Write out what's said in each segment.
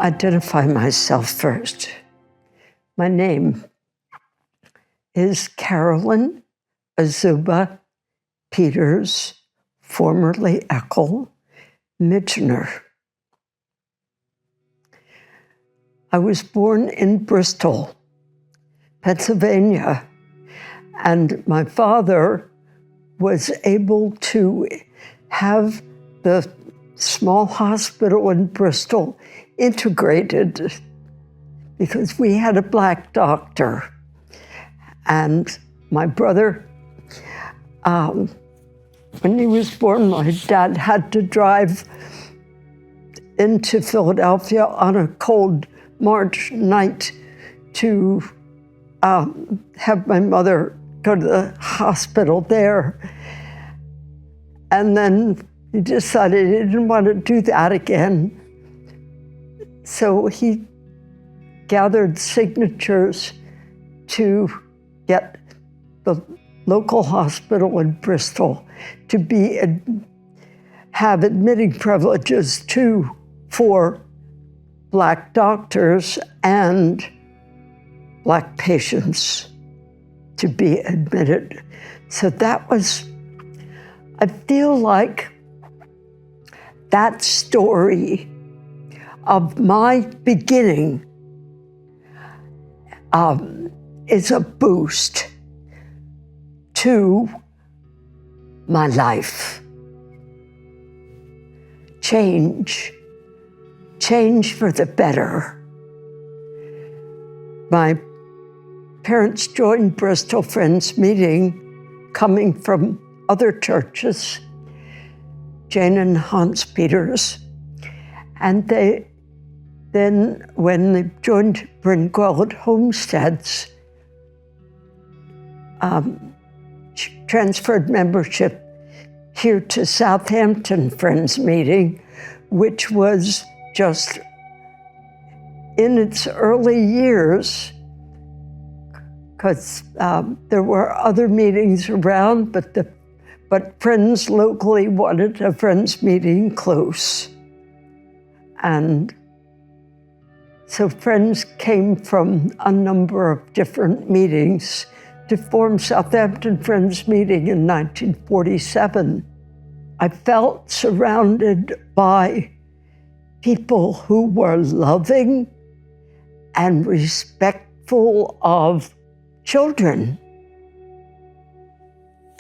identify myself first. My name is Carolyn Azuba Peters, formerly Eckel, Michener. I was born in Bristol, Pennsylvania, and my father was able to have the small hospital in Bristol integrated because we had a black doctor. And my brother, when he was born, my dad had to drive into Philadelphia on a cold March night to have my mother go to the hospital there. And then he decided he didn't want to do that again. So he gathered signatures to get the local hospital in Bristol to have admitting privileges for black doctors and black patients to be admitted. So that was, I feel like that story of my beginning is a boost to my life. Change for the better. My parents joined Bristol Friends Meeting, coming from other churches, Jane and Hans Peters, and then when they joined Bryn Gweled Homesteads, transferred membership here to Southampton Friends Meeting, which was just in its early years, because there were other meetings around, but Friends locally wanted a Friends meeting close. And so Friends came from a number of different meetings to form Southampton Friends Meeting in 1947. I felt surrounded by people who were loving and respectful of children,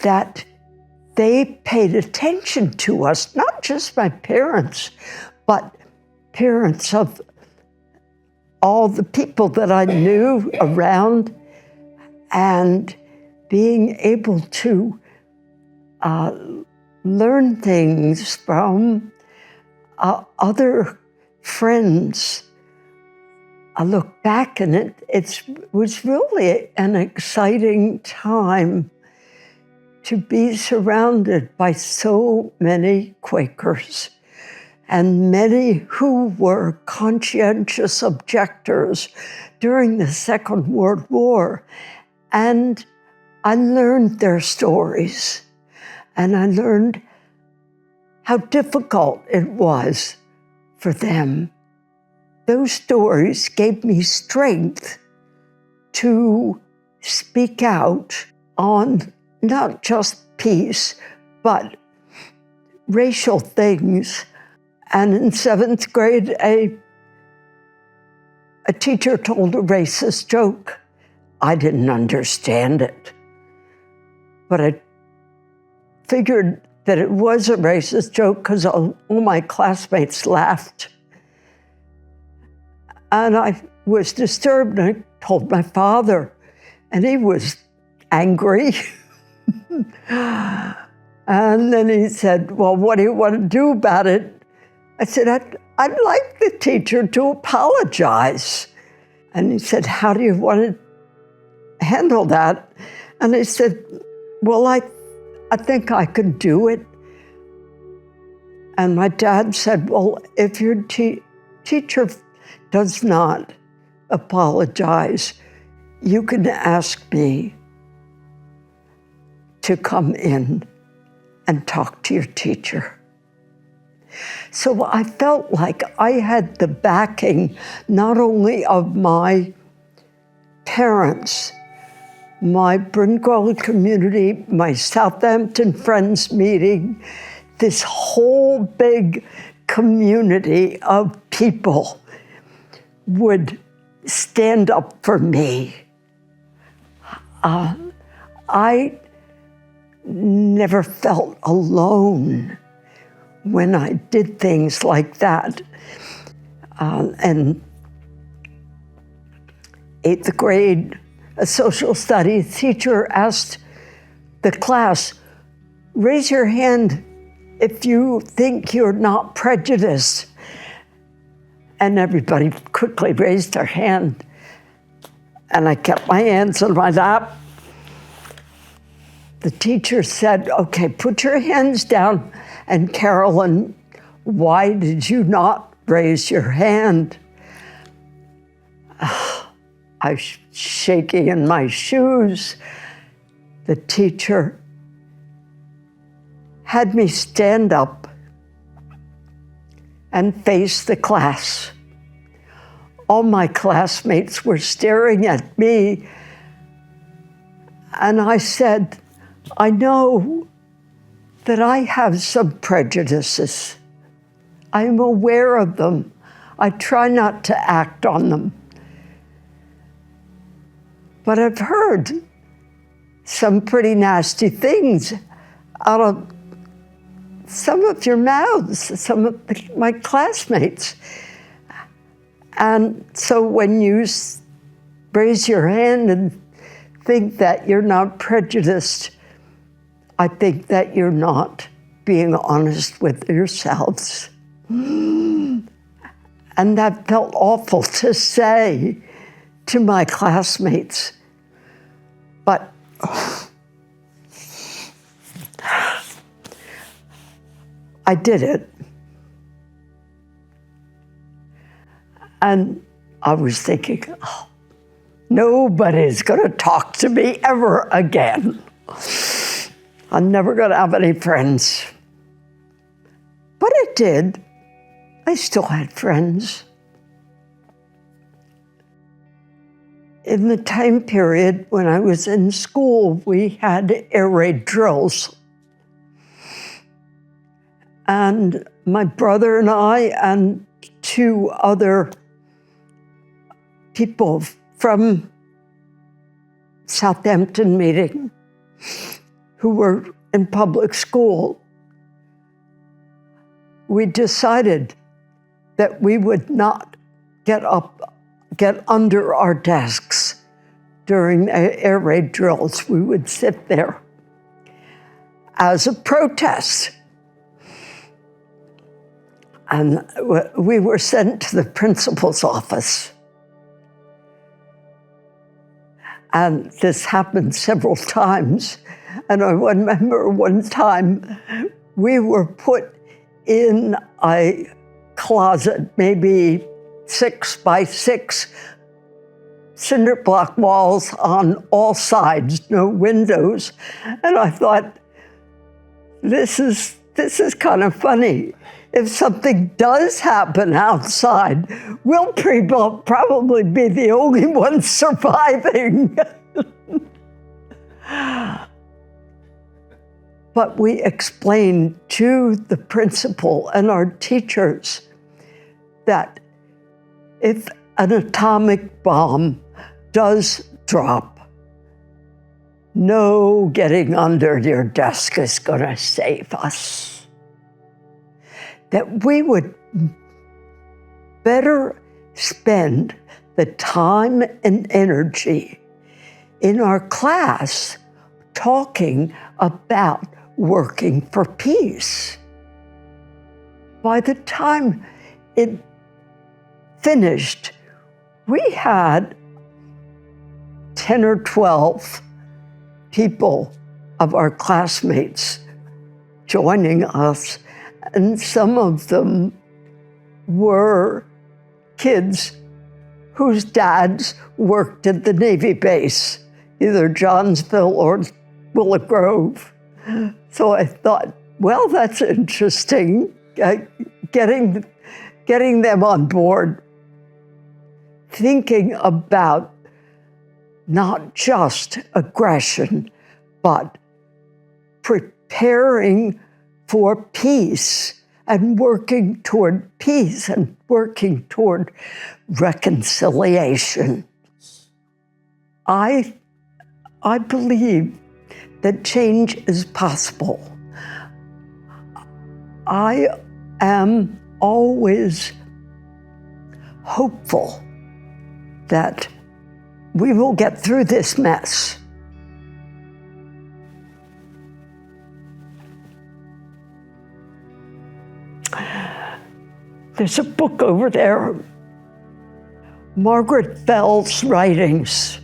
that they paid attention to us, not just my parents, but parents of all the people that I knew around, and being able to learn things from other friends. I look back and it was really an exciting time to be surrounded by so many Quakers and many who were conscientious objectors during the Second World War. And I learned their stories, and I learned how difficult it was for them. Those stories gave me strength to speak out on not just peace, but racial things. And in 7th grade, a teacher told a racist joke. I didn't understand it, but I figured that it was a racist joke because all my classmates laughed. And I was disturbed, and I told my father, and he was angry. And then he said, well, what do you want to do about it? I said, I'd like the teacher to apologize. And he said, how do you want to handle that? And I said, well, I think I can do it. And my dad said, well, if your teacher does not apologize, you can ask me to come in and talk to your teacher. So I felt like I had the backing not only of my parents, my Bryn Gweled community, my Southampton Friends meeting, this whole big community of people would stand up for me. I never felt alone when I did things like that. And 8th grade, a social studies teacher asked the class, raise your hand if you think you're not prejudiced. And everybody quickly raised their hand. And I kept my hands on my lap. The teacher said, okay, put your hands down. And Carolyn, why did you not raise your hand? I was shaking in my shoes. The teacher had me stand up and face the class. All my classmates were staring at me, and I said, I know that I have some prejudices. I am aware of them. I try not to act on them. But I've heard some pretty nasty things out of some of your mouths, some of my classmates. And so when you raise your hand and think that you're not prejudiced, I think that you're not being honest with yourselves. And that felt awful to say to my classmates. But I did it. And I was thinking, oh, nobody's going to talk to me ever again. I'm never going to have any friends. But it did. I still had friends. In the time period when I was in school, we had air raid drills. And my brother and I and 2 other people from Southampton meeting who were in public school, we decided that we would not get under our desks during air raid drills. We would sit there as a protest. And we were sent to the principal's office. And this happened several times. And I remember one time we were put in a closet, maybe 6 by 6, cinder block walls on all sides, no windows. And I thought, this is kind of funny. If something does happen outside, we'll probably be the only ones surviving. But we explained to the principal and our teachers that if an atomic bomb does drop, no getting under your desk is going to save us. That we would better spend the time and energy in our class talking about working for peace. By the time it finished, we had 10 or 12 people of our classmates joining us, and some of them were kids whose dads worked at the Navy base, either Johnsville or Willow Grove. So I thought, well, that's interesting. getting them on board, thinking about not just aggression, but preparing for peace and working toward peace and working toward reconciliation. I believe that change is possible. I am always hopeful that we will get through this mess. There's a book over there, Margaret Bell's writings,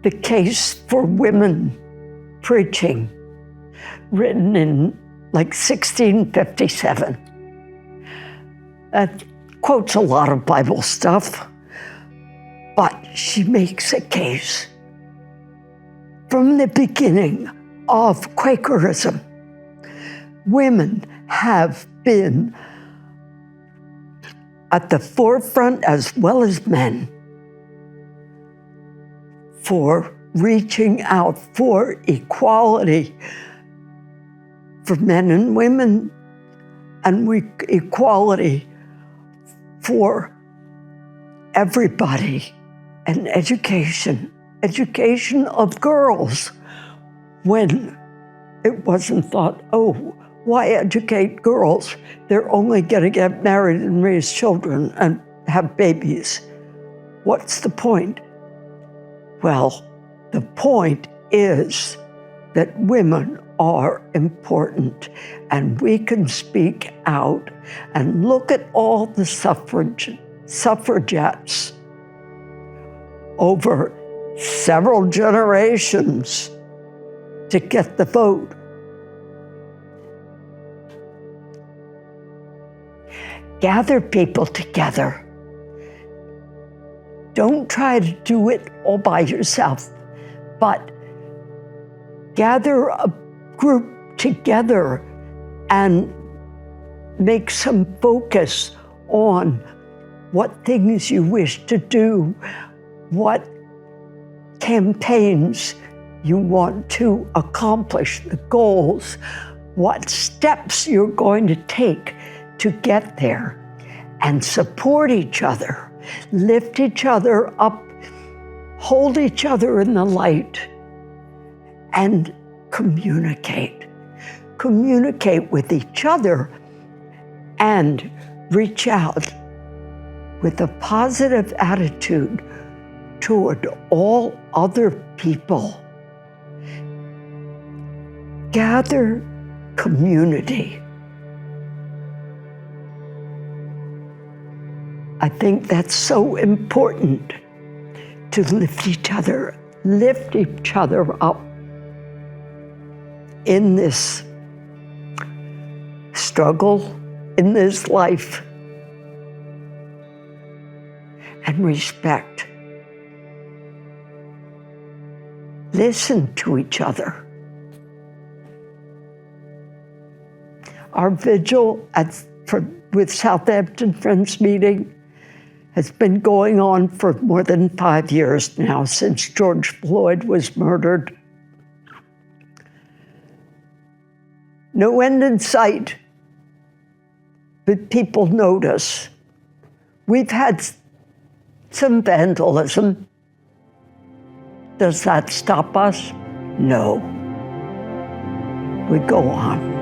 The Case for Women Preaching, written in like 1657. That quotes a lot of Bible stuff, but she makes a case from the beginning of Quakerism. Women have been at the forefront, as well as men, for reaching out for equality for men and women, and equality for everybody, and education of girls, when it wasn't thought, oh, why educate girls? They're only going to get married and raise children and have babies. What's the point? Well, the point is that women are important, and we can speak out and look at all the suffragettes over several generations to get the vote. Gather people together. Don't try to do it all by yourself, but gather a group together and make some focus on what things you wish to do, what campaigns you want to accomplish, the goals, what steps you're going to take to get there, and support each other, lift each other up, hold each other in the light, and communicate. Communicate with each other and reach out with a positive attitude toward all other people. Gather community. I think that's so important, to lift each other up in this struggle, in this life, and respect. Listen to each other. Our vigil with Southampton Friends Meeting has been going on for more than 5 years now, since George Floyd was murdered. No end in sight, but people notice. We've had some vandalism. Does that stop us? No. We go on.